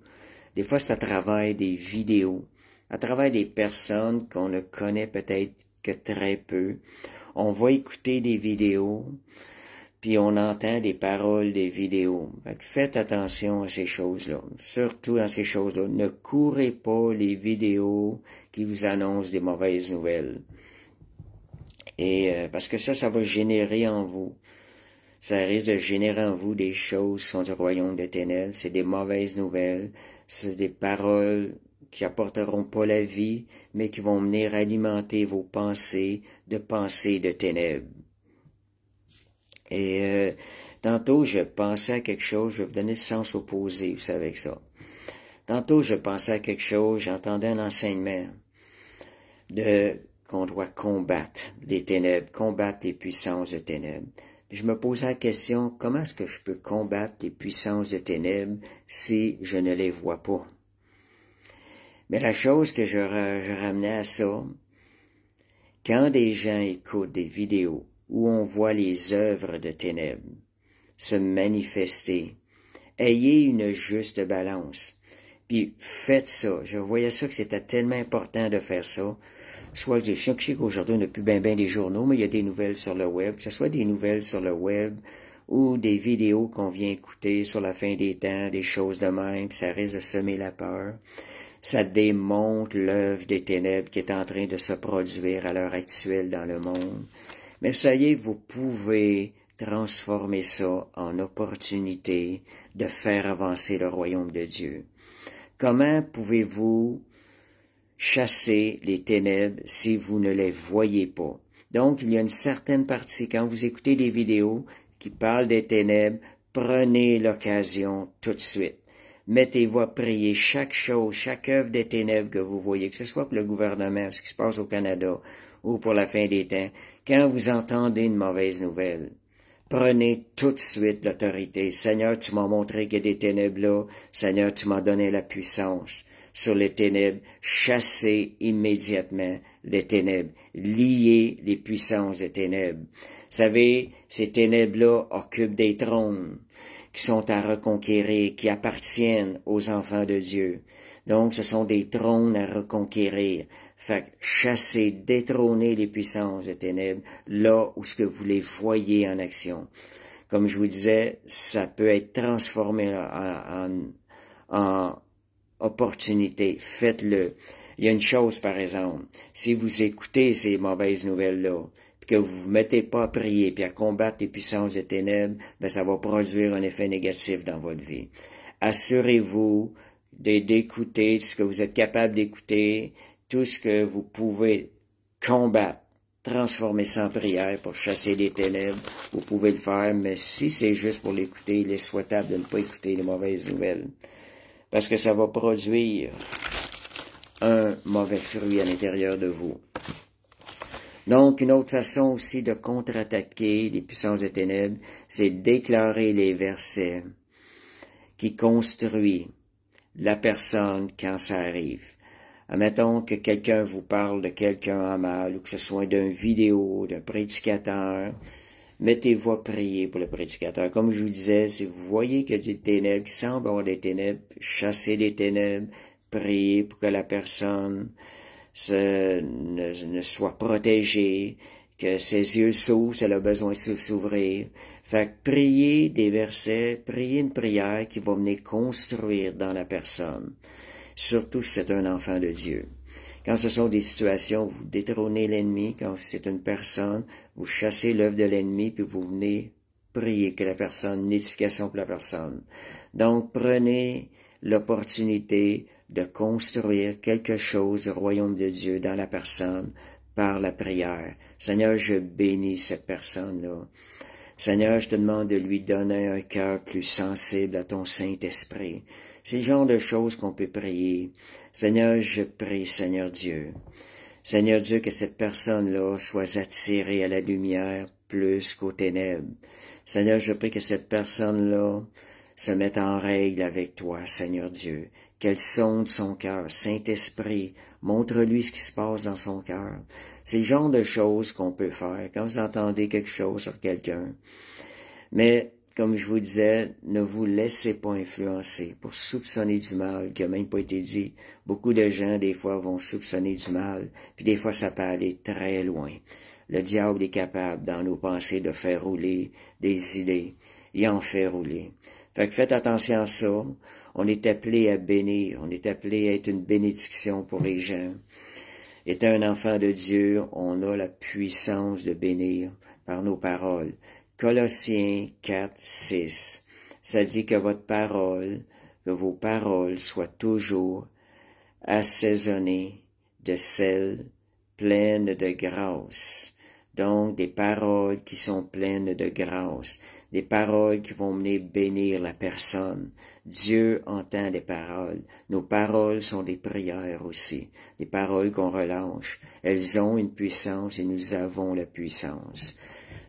Des fois, c'est à travers des vidéos, à travers des personnes qu'on ne connaît peut-être que très peu. On va écouter des vidéos, puis on entend des paroles des vidéos. Fait que faites attention à ces choses-là. Surtout à ces choses-là. Ne courez pas les vidéos qui vous annoncent des mauvaises nouvelles. Et parce que ça va générer en vous. Ça risque de générer en vous des choses qui sont du royaume de ténèbres. C'est des mauvaises nouvelles. C'est des paroles qui apporteront pas la vie, mais qui vont venir alimenter vos pensées de ténèbres. Et tantôt, je pensais à quelque chose, je vais vous donner le sens opposé, vous savez que ça. Tantôt, je pensais à quelque chose, j'entendais un enseignement qu'on doit combattre les ténèbres, combattre les puissances de ténèbres. Puis je me posais la question, comment est-ce que je peux combattre les puissances de ténèbres si je ne les vois pas? Mais la chose que je ramenais à ça, quand des gens écoutent des vidéos où on voit les œuvres de ténèbres se manifester, ayez une juste balance. Puis faites ça. Je voyais ça que c'était tellement important de faire ça. Soit je sais qu'aujourd'hui on n'a plus bien des journaux, mais il y a des nouvelles sur le web, que ce soit des nouvelles sur le web ou des vidéos qu'on vient écouter sur la fin des temps, des choses de même, puis ça risque de semer la peur. Ça démontre l'œuvre des ténèbres qui est en train de se produire à l'heure actuelle dans le monde. Mais ça y est, vous pouvez transformer ça en opportunité de faire avancer le royaume de Dieu. Comment pouvez-vous chasser les ténèbres si vous ne les voyez pas? Donc, il y a une certaine partie, quand vous écoutez des vidéos qui parlent des ténèbres, prenez l'occasion tout de suite. Mettez-vous à prier chaque chose, chaque œuvre des ténèbres que vous voyez, que ce soit pour le gouvernement, ce qui se passe au Canada, ou pour la fin des temps. Quand vous entendez une mauvaise nouvelle, prenez tout de suite l'autorité. Seigneur, tu m'as montré qu'il y a des ténèbres là. Seigneur, tu m'as donné la puissance sur les ténèbres. Chassez immédiatement les ténèbres. Liez les puissances des ténèbres. Vous savez, ces ténèbres-là occupent des trônes qui sont à reconquérir, qui appartiennent aux enfants de Dieu. Donc, ce sont des trônes à reconquérir. Fait chasser, détrôner les puissances des ténèbres, là où ce que vous les voyez en action. Comme je vous disais, ça peut être transformé en opportunité. Faites-le. Il y a une chose, par exemple, si vous écoutez ces mauvaises nouvelles-là, que vous vous mettez pas à prier puis à combattre les puissances des ténèbres, ben ça va produire un effet négatif dans votre vie. Assurez-vous d'écouter ce que vous êtes capable d'écouter, tout ce que vous pouvez combattre, transformer ça en prière pour chasser les ténèbres. Vous pouvez le faire, mais si c'est juste pour l'écouter, il est souhaitable de ne pas écouter les mauvaises nouvelles. Parce que ça va produire un mauvais fruit à l'intérieur de vous. Donc, une autre façon aussi de contre-attaquer les puissances des ténèbres, c'est déclarer les versets qui construisent la personne quand ça arrive. Admettons que quelqu'un vous parle de quelqu'un en mal, ou que ce soit d'une vidéo, d'un prédicateur, mettez-vous à prier pour le prédicateur. Comme je vous disais, si vous voyez qu'il y a des ténèbres, qui semblent avoir des ténèbres, chassez les ténèbres, priez pour que la personne ne soit protégée, que ses yeux s'ouvrent, elle a besoin de s'ouvrir. Fait que priez des versets, priez une prière qui va venir construire dans la personne. Surtout si c'est un enfant de Dieu. Quand ce sont des situations où vous détrônez l'ennemi, quand c'est une personne, vous chassez l'œuvre de l'ennemi, puis vous venez prier que la personne, une édification pour la personne. Donc, prenez l'opportunité de construire quelque chose au royaume de Dieu dans la personne par la prière. Seigneur, je bénis cette personne-là. Seigneur, je te demande de lui donner un cœur plus sensible à ton Saint-Esprit. C'est le genre de choses qu'on peut prier. Seigneur, je prie, Seigneur Dieu. Seigneur Dieu, que cette personne-là soit attirée à la lumière plus qu'aux ténèbres. Seigneur, je prie que cette personne-là se mette en règle avec toi, Seigneur Dieu. Qu'elle sonde son cœur. Saint-Esprit, montre-lui ce qui se passe dans son cœur. C'est le genre de choses qu'on peut faire quand vous entendez quelque chose sur quelqu'un. Mais, comme je vous disais, ne vous laissez pas influencer pour soupçonner du mal, qui n'a même pas été dit. Beaucoup de gens, des fois, vont soupçonner du mal, puis des fois, ça peut aller très loin. Le diable est capable, dans nos pensées, de faire rouler des idées. Il en fait rouler. Fait que faites attention à ça. On est appelé à bénir. On est appelé à être une bénédiction pour les gens. Étant un enfant de Dieu, on a la puissance de bénir par nos paroles. Colossiens 4, 6. Ça dit que votre parole, que vos paroles soient toujours assaisonnées de sel, pleines de grâce. Donc, des paroles qui sont pleines de grâce. Des paroles qui vont venir bénir la personne. Dieu entend les paroles. Nos paroles sont des prières aussi. Des paroles qu'on relâche. Elles ont une puissance et nous avons la puissance.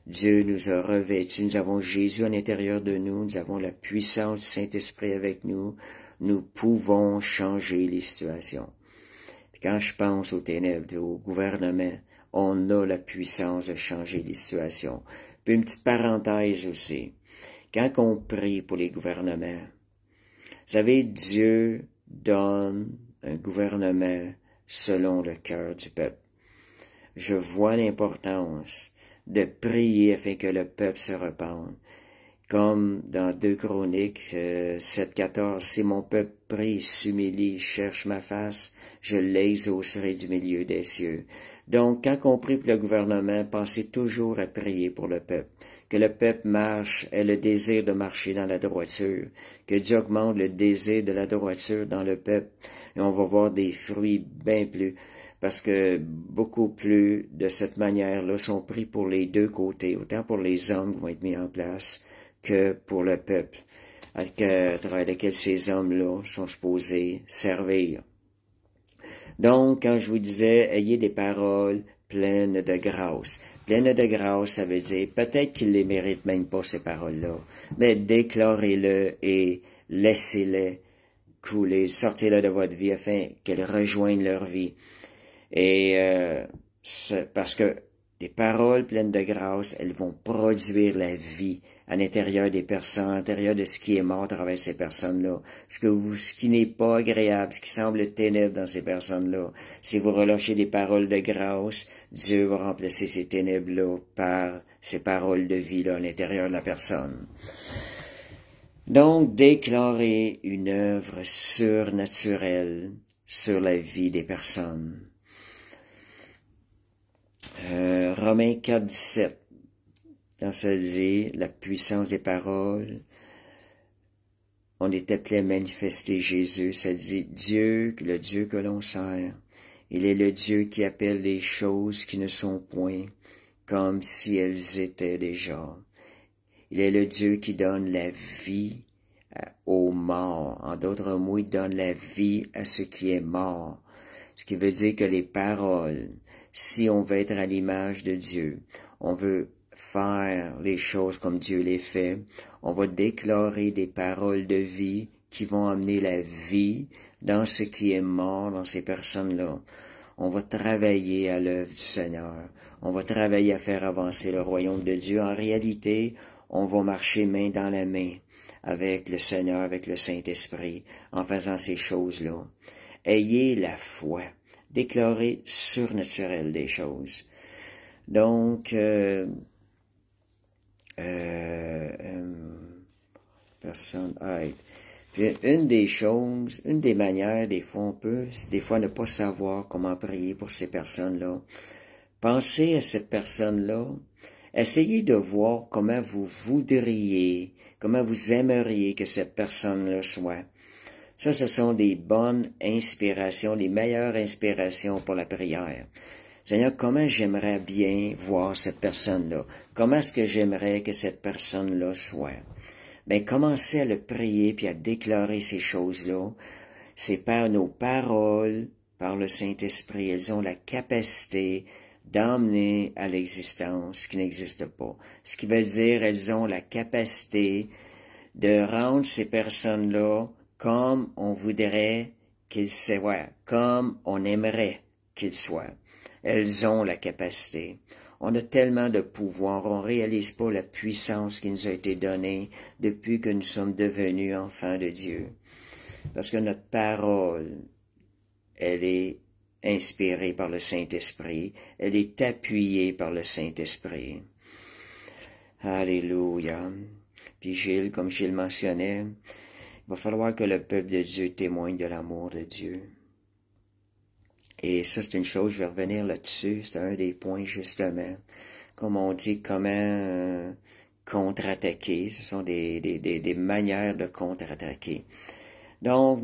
Dieu nous a revêtus. Nous avons Jésus à l'intérieur de nous. Nous avons la puissance du Saint-Esprit avec nous. Nous pouvons changer les situations. Puis quand je pense aux ténèbres, au gouvernement, on a la puissance de changer les situations. Puis une petite parenthèse aussi. Quand on prie pour les gouvernements, vous savez, Dieu donne un gouvernement selon le cœur du peuple. Je vois l'importance de prier afin que le peuple se repente. Comme dans 2 Chroniques 7,14, si mon peuple prie, s'humilie, cherche ma face, je l'exaucerai du milieu des cieux. Donc, quand on prie pour le gouvernement, pensez toujours à prier pour le peuple. Que le peuple marche, ait le désir de marcher dans la droiture. Que Dieu augmente le désir de la droiture dans le peuple. Et on va voir des fruits bien plus. Parce que beaucoup plus de cette manière-là sont pris pour les deux côtés, autant pour les hommes qui vont être mis en place, que pour le peuple, à travers lequel ces hommes-là sont supposés servir. Donc, quand je vous disais, ayez des paroles pleines de grâce. Pleines de grâce, ça veut dire, peut-être qu'ils les méritent même pas, ces paroles-là, mais déclarez-le et laissez-les couler, sortez-les de votre vie afin qu'elles rejoignent leur vie. Et parce que les paroles pleines de grâce, elles vont produire la vie à l'intérieur des personnes, à l'intérieur de ce qui est mort à travers ces personnes-là. Ce qui n'est pas agréable, ce qui semble ténèbres dans ces personnes-là. Si vous relâchez des paroles de grâce, Dieu va remplacer ces ténèbres-là par ces paroles de vie-là à l'intérieur de la personne. Donc, déclarer une œuvre surnaturelle sur la vie des personnes. Romains 4, 17. Dans ça dit, la puissance des paroles, on est appelé à manifester Jésus. Ça dit, Dieu, le Dieu que l'on sert, il est le Dieu qui appelle les choses qui ne sont point, comme si elles étaient déjà. Il est le Dieu qui donne la vie aux morts. En d'autres mots, il donne la vie à ce qui est mort. Ce qui veut dire que les paroles, si on veut être à l'image de Dieu, on veut faire les choses comme Dieu les fait, on va déclarer des paroles de vie qui vont amener la vie dans ce qui est mort, dans ces personnes-là. On va travailler à l'œuvre du Seigneur. On va travailler à faire avancer le royaume de Dieu. En réalité, on va marcher main dans la main avec le Seigneur, avec le Saint-Esprit, en faisant ces choses-là. Ayez la foi. Déclarez surnaturel des choses. Donc, personne aide. Puis une des manières, des fois on peut, c'est des fois ne pas savoir comment prier pour ces personnes-là. Pensez à cette personne-là. Essayez de voir comment vous voudriez, comment vous aimeriez que cette personne-là soit. Ça, ce sont des bonnes inspirations, les meilleures inspirations pour la prière. Seigneur, comment j'aimerais bien voir cette personne-là? Comment est-ce que j'aimerais que cette personne-là soit? Ben, commencez à le prier puis à déclarer ces choses-là. C'est par nos paroles, par le Saint-Esprit, elles ont la capacité d'emmener à l'existence ce qui n'existe pas. Ce qui veut dire, elles ont la capacité de rendre ces personnes-là comme on voudrait qu'ils soient, comme on aimerait qu'ils soient. Elles ont la capacité. On a tellement de pouvoir, on ne réalise pas la puissance qui nous a été donnée depuis que nous sommes devenus enfants de Dieu. Parce que notre parole, elle est inspirée par le Saint-Esprit, elle est appuyée par le Saint-Esprit. Alléluia. Puis Gilles, comme Gilles mentionnait, il va falloir que le peuple de Dieu témoigne de l'amour de Dieu. Et ça, c'est une chose, je vais revenir là-dessus, c'est un des points, justement. Comme on dit, comment contre-attaquer, ce sont des manières de contre-attaquer. Donc,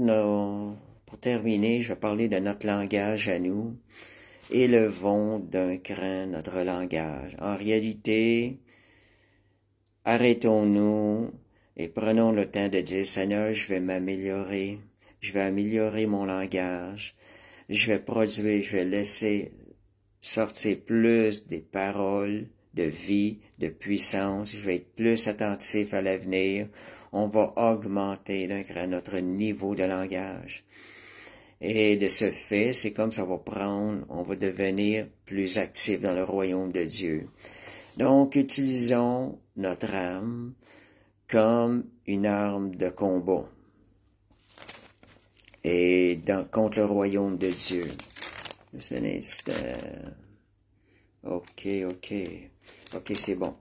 pour terminer, je vais parler de notre langage à nous. Élevons d'un cran notre langage. En réalité, arrêtons-nous et prenons le temps de dire, Seigneur, je vais m'améliorer, je vais améliorer mon langage, je vais produire, je vais laisser sortir plus des paroles de vie, de puissance, je vais être plus attentif à l'avenir, on va augmenter d'un cran notre niveau de langage. Et de ce fait, c'est comme ça va prendre, on va devenir plus actif dans le royaume de Dieu. Donc, utilisons notre âme comme une arme de combat. et contre le royaume de Dieu. Juste un instant. OK, c'est bon.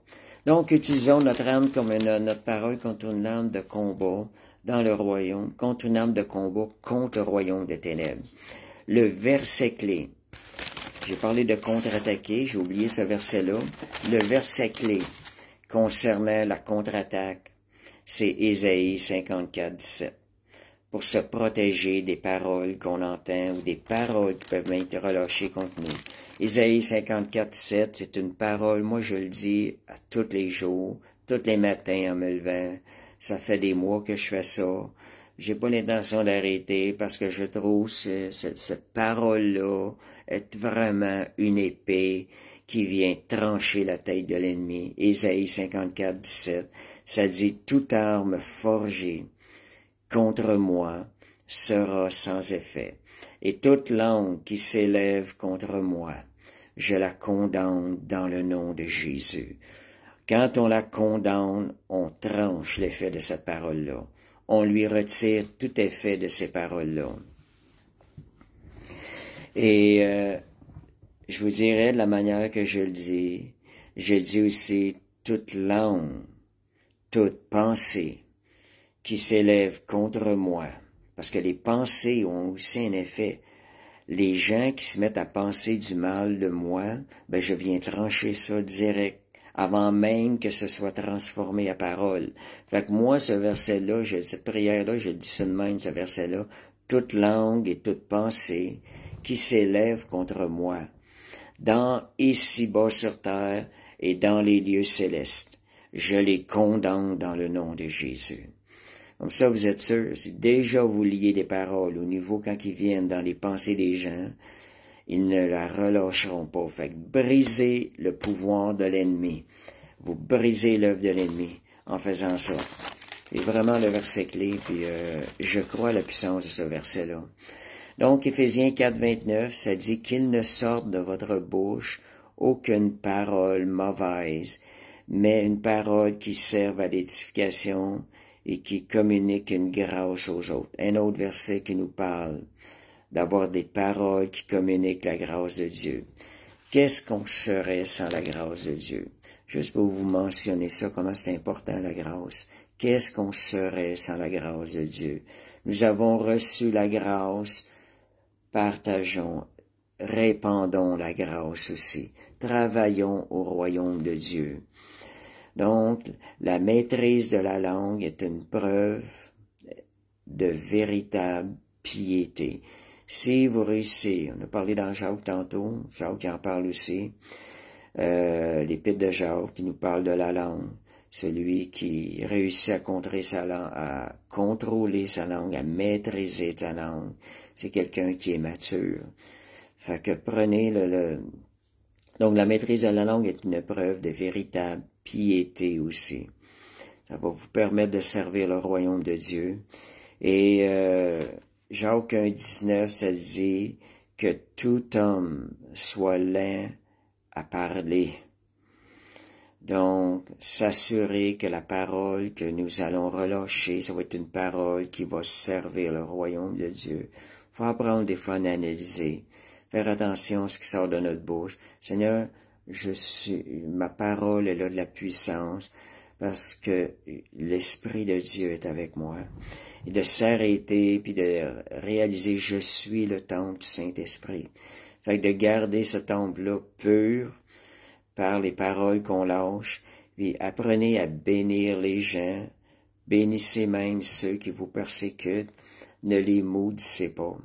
Donc, utilisons notre âme comme notre parole contre une âme de combat dans le royaume, contre une âme de combat contre le royaume des ténèbres. Le verset clé. J'ai parlé de contre-attaquer, j'ai oublié ce verset-là. Le verset clé concernant la contre-attaque, c'est Ésaïe 54, 17. Pour se protéger des paroles qu'on entend ou des paroles qui peuvent être relâchées contre nous. Ésaïe 54, 7, c'est une parole, moi je le dis à tous les jours, tous les matins en me levant. Ça fait des mois que je fais ça. J'ai pas l'intention d'arrêter parce que je trouve cette parole-là est vraiment une épée qui vient trancher la tête de l'ennemi. Ésaïe 54, 17, ça dit « Toute arme forgée contre moi sera sans effet, et toute langue qui s'élève contre moi, je la condamne dans le nom de Jésus. » Quand on la condamne, on tranche l'effet de cette parole-là. On lui retire tout effet de ces paroles-là. Et je vous dirais de la manière que je dis aussi toute langue, toute pensée qui s'élève contre moi, parce que les pensées ont aussi un effet. Les gens qui se mettent à penser du mal de moi, ben je viens trancher ça direct, avant même que ce soit transformé à parole. Fait que moi, ce verset-là, cette prière-là, je dis ça de même, ce verset-là, toute langue et toute pensée qui s'élève contre moi, dans ici-bas sur terre et dans les lieux célestes, je les condamne dans le nom de Jésus. Comme ça, vous êtes sûr, si déjà vous liez des paroles au niveau quand ils viennent dans les pensées des gens, ils ne la relâcheront pas. Fait que brisez le pouvoir de l'ennemi. Vous brisez l'œuvre de l'ennemi en faisant ça. C'est vraiment le verset clé, puis je crois à la puissance de ce verset-là. Donc, Éphésiens 4, 29, ça dit qu'il ne sorte de votre bouche aucune parole mauvaise, mais une parole qui serve à l'édification et qui communique une grâce aux autres. Un autre verset qui nous parle d'avoir des paroles qui communiquent la grâce de Dieu. Qu'est-ce qu'on serait sans la grâce de Dieu? Juste pour vous mentionner ça, comment c'est important la grâce. Qu'est-ce qu'on serait sans la grâce de Dieu? Nous avons reçu la grâce, partageons, répandons la grâce aussi. Travaillons au royaume de Dieu. Donc, la maîtrise de la langue est une preuve de véritable piété. Si vous réussissez, on a parlé dans Jacques tantôt, Jacques en parle aussi, l'épître de Jacques qui nous parle de la langue, celui qui réussit à contrôler sa langue, à maîtriser sa langue, c'est quelqu'un qui est mature. Fait que prenez donc la maîtrise de la langue est une preuve de véritable piété aussi. Ça va vous permettre de servir le royaume de Dieu. Et Jacques 1,19, ça dit que tout homme soit lent à parler. Donc, s'assurer que la parole que nous allons relâcher, ça va être une parole qui va servir le royaume de Dieu. Il faut apprendre des fois à analyser, faire attention à ce qui sort de notre bouche. Seigneur, ma parole est là de la puissance parce que l'Esprit de Dieu est avec moi. Et de s'arrêter puis de réaliser je suis le temple du Saint-Esprit. Fait que de garder ce temple-là pur par les paroles qu'on lâche, puis apprenez à bénir les gens, bénissez même ceux qui vous persécutent, ne les maudissez pas.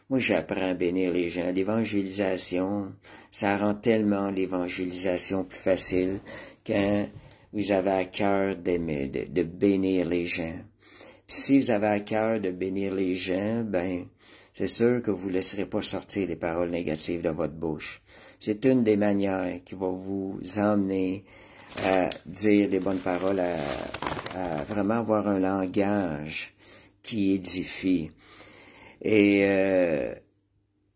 Moi, j'apprends à bénir les gens. L'évangélisation, ça rend tellement l'évangélisation plus facile quand vous avez à cœur de bénir les gens. Puis si vous avez à cœur de bénir les gens, ben, c'est sûr que vous ne laisserez pas sortir les paroles négatives de votre bouche. C'est une des manières qui va vous emmener à dire des bonnes paroles, à vraiment avoir un langage qui édifie. Et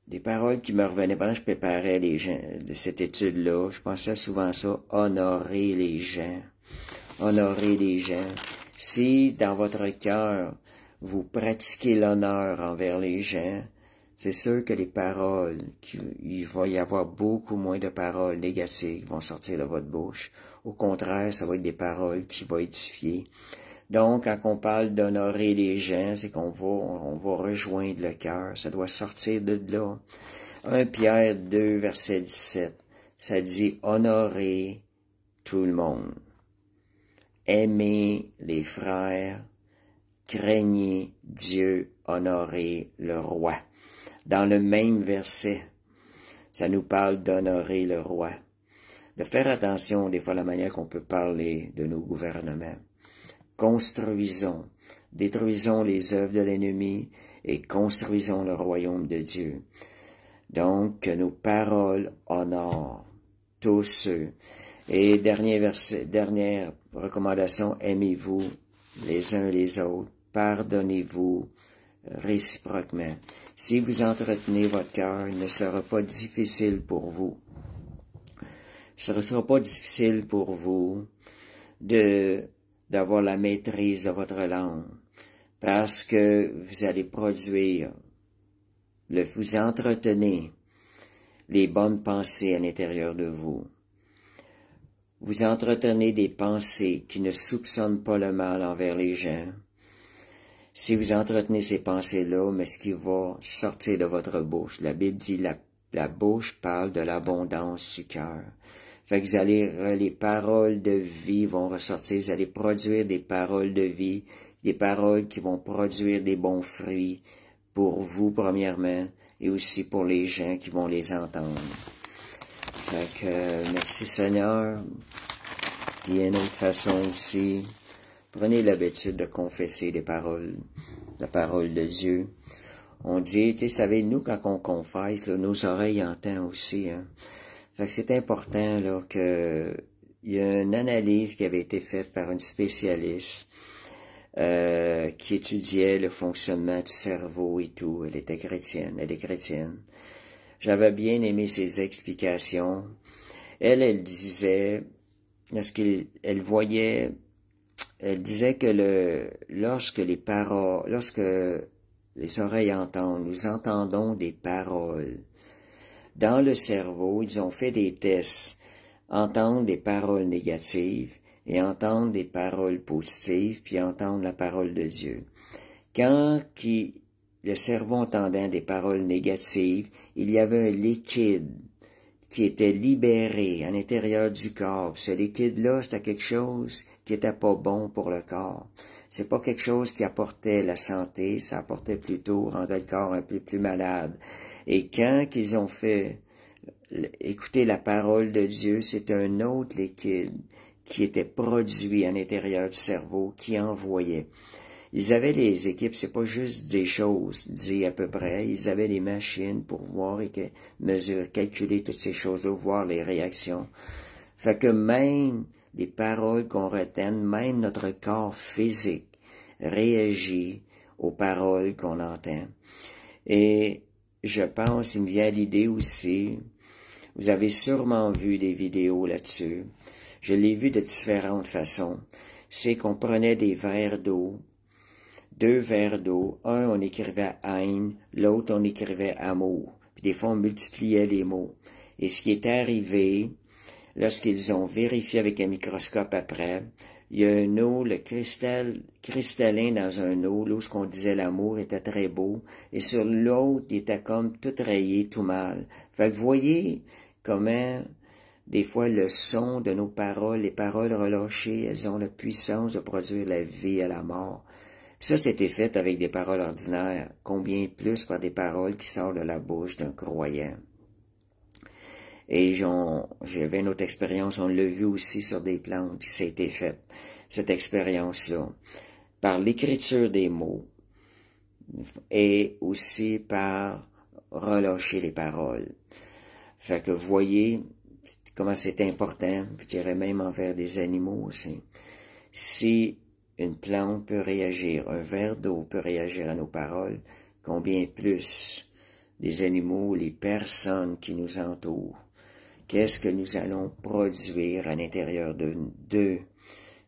des paroles qui me revenaient pendant que je préparais les gens de cette étude-là, je pensais souvent à ça, honorer les gens. Honorer les gens. Si dans votre cœur, vous pratiquez l'honneur envers les gens, c'est sûr que les paroles, il va y avoir beaucoup moins de paroles négatives qui vont sortir de votre bouche. Au contraire, ça va être des paroles qui vont édifier. Donc, quand on parle d'honorer les gens, c'est on va rejoindre le cœur. Ça doit sortir de là. 1 Pierre 2, verset 17, ça dit « Honorer tout le monde. Aimez les frères. Craignez Dieu, honorez le roi. » Dans le même verset, ça nous parle d'honorer le roi. De faire attention des fois à la manière qu'on peut parler de nos gouvernements. Construisons, détruisons les œuvres de l'ennemi et construisons le royaume de Dieu. Donc, que nos paroles honorent tous ceux. Et dernière recommandation, aimez-vous les uns les autres, pardonnez-vous réciproquement. Si vous entretenez votre cœur, il ne sera pas difficile pour vous. Ce ne sera pas difficile pour vous d'avoir la maîtrise de votre langue, parce que vous allez produire, vous entretenez les bonnes pensées à l'intérieur de vous. Vous entretenez des pensées qui ne soupçonnent pas le mal envers les gens. Si vous entretenez ces pensées-là, mais ce qui va sortir de votre bouche, la Bible dit la bouche parle de l'abondance du cœur. Fait que les paroles de vie vont ressortir, vous allez produire des paroles de vie, des paroles qui vont produire des bons fruits pour vous premièrement et aussi pour les gens qui vont les entendre. Fait que merci Seigneur. Il y a une autre façon aussi. Prenez l'habitude de confesser la parole de Dieu. On dit, savez-nous, quand on confesse, là, nos oreilles entendent aussi. Hein. Fait que c'est important là il y a une analyse qui avait été faite par une spécialiste qui étudiait le fonctionnement du cerveau et tout. Elle était chrétienne, elle est chrétienne. J'avais bien aimé ses explications. Elle disait, elle disait que lorsque les oreilles entendent, nous entendons des paroles. Dans le cerveau, ils ont fait des tests, entendre des paroles négatives et entendre des paroles positives, puis entendre la parole de Dieu. Quand le cerveau entendait des paroles négatives, il y avait un liquide qui était libéré à l'intérieur du corps. Ce liquide-là, c'était quelque chose qui était pas bon pour le corps. C'est pas quelque chose qui apportait la santé, ça apportait plutôt, rendait le corps un peu plus malade. Et quand ils ont fait écouter la parole de Dieu, c'est un autre liquide qui était produit à l'intérieur du cerveau, qui envoyait. Ils avaient les équipes, c'est pas juste des choses dites à peu près, ils avaient les machines pour voir et calculer toutes ces choses-là, voir les réactions. Fait que même les paroles qu'on retient, même notre corps physique réagit aux paroles qu'on entend. Et je pense, il me vient à l'idée aussi, vous avez sûrement vu des vidéos là-dessus, je l'ai vu de différentes façons, c'est qu'on prenait des verres d'eau, 2 verres d'eau, un on écrivait haine, l'autre on écrivait amour, puis des fois on multipliait les mots. Et ce qui est arrivé, lorsqu'ils ont vérifié avec un microscope après, il y a une eau, le cristallin dans un eau, l'eau, ce qu'on disait l'amour était très beau, et sur l'autre, il était comme tout rayé, tout mal. Fait que vous voyez comment, des fois, le son de nos paroles, les paroles relâchées, elles ont la puissance de produire la vie à la mort. Puis ça, c'était fait avec des paroles ordinaires, combien plus par des paroles qui sortent de la bouche d'un croyant. Et j'avais une autre expérience, on l'a vu aussi sur des plantes, qui s'était faite, cette expérience-là, par l'écriture des mots, et aussi par relâcher les paroles. Fait que vous voyez comment c'est important, je dirais même envers des animaux aussi. Si une plante peut réagir, un verre d'eau peut réagir à nos paroles, combien plus les animaux, les personnes qui nous entourent. Qu'est-ce que nous allons produire à l'intérieur d'eux?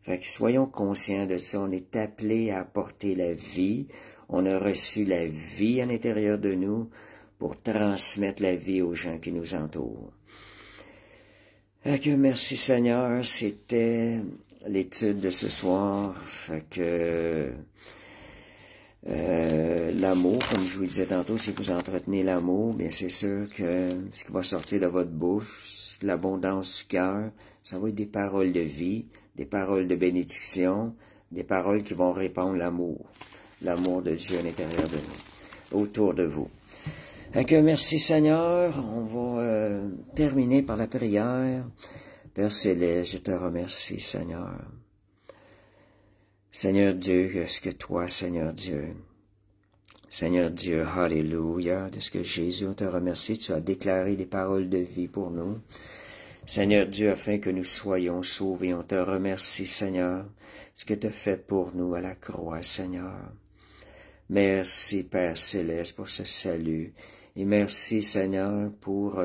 Fait que soyons conscients de ça. On est appelé à apporter la vie. On a reçu la vie à l'intérieur de nous pour transmettre la vie aux gens qui nous entourent. Fait que merci Seigneur, c'était l'étude de ce soir. Fait que l'amour, comme je vous disais tantôt, si vous entretenez l'amour, bien c'est sûr que ce qui va sortir de votre bouche, l'abondance du cœur, ça va être des paroles de vie, des paroles de bénédiction, des paroles qui vont répandre l'amour de Dieu à l'intérieur de nous, autour de vous. Fait que merci Seigneur, on va terminer par la prière. Père Céleste, je te remercie Seigneur. Seigneur Dieu, est-ce que toi, Seigneur Dieu, alléluia, de ce que Jésus, on te remercie, tu as déclaré des paroles de vie pour nous. Seigneur Dieu, afin que nous soyons sauvés, on te remercie, Seigneur, ce que tu as fait pour nous à la croix, Seigneur. Merci, Père Céleste, pour ce salut. Et merci, Seigneur, pour,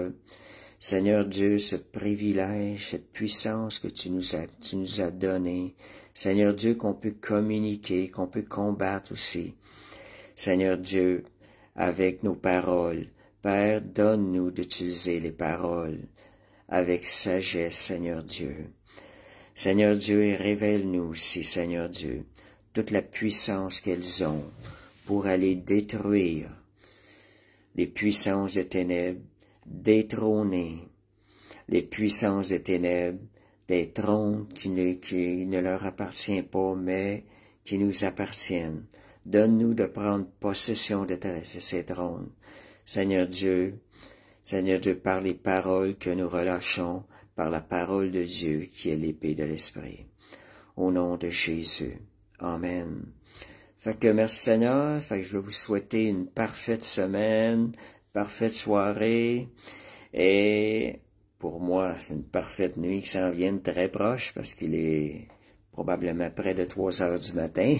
Seigneur Dieu, ce privilège, cette puissance que tu nous as donnée. Seigneur Dieu, qu'on peut communiquer, qu'on peut combattre aussi. Seigneur Dieu, avec nos paroles. Père, donne-nous d'utiliser les paroles avec sagesse, Seigneur Dieu. Seigneur Dieu, et révèle-nous aussi, Seigneur Dieu, toute la puissance qu'elles ont pour aller détruire les puissances des ténèbres, détrôner les puissances des ténèbres, des trônes qui ne leur appartiennent pas, mais qui nous appartiennent. Donne-nous de prendre possession de ces trônes. Seigneur Dieu, par les paroles que nous relâchons, par la parole de Dieu qui est l'épée de l'Esprit. Au nom de Jésus. Amen. Fait que merci Seigneur, fait que je vais vous souhaiter une parfaite semaine, parfaite soirée, et pour moi, c'est une parfaite nuit qui s'en vient très proche, parce qu'il est probablement près de 3 heures du matin.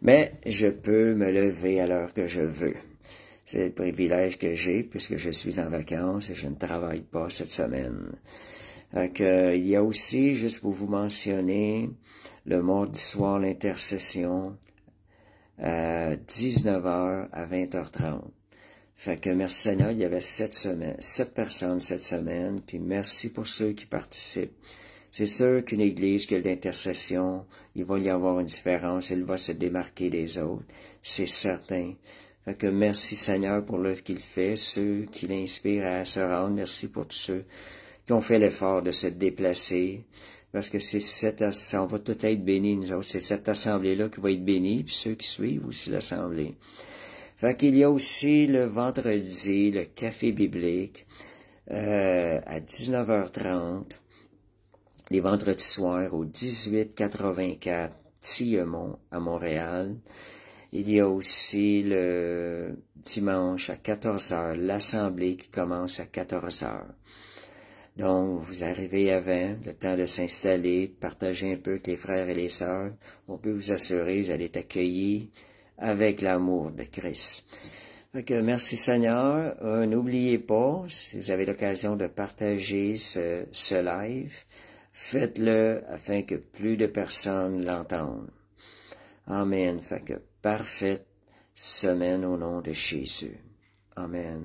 Mais je peux me lever à l'heure que je veux. C'est le privilège que j'ai, puisque je suis en vacances et je ne travaille pas cette semaine. Donc, il y a aussi, juste pour vous mentionner, le mardi soir, l'intercession, à 19h à 20h30. Fait que merci Seigneur, il y avait 7 personnes cette semaine, puis merci pour ceux qui participent. C'est sûr qu'une église qui a l'intercession, il va y avoir une différence, elle va se démarquer des autres, c'est certain. Fait que merci Seigneur pour l'œuvre qu'il fait, ceux qui l'inspirent à se rendre, merci pour tous ceux qui ont fait l'effort de se déplacer, parce que on va tout être bénis, nous autres, c'est cette assemblée-là qui va être bénie, puis ceux qui suivent aussi l'assemblée. Fait qu'il y a aussi le vendredi, le café biblique, à 19h30, les vendredis soirs au 1884 Tillemont à Montréal. Il y a aussi le dimanche à 14h, l'assemblée qui commence à 14h. Donc, vous arrivez avant, le temps de s'installer, de partager un peu avec les frères et les sœurs. On peut vous assurer, vous allez être accueillis avec l'amour de Christ. Fait que merci Seigneur. N'oubliez pas, si vous avez l'occasion de partager ce live, faites-le afin que plus de personnes l'entendent. Amen. Fait que parfaite semaine au nom de Jésus. Amen.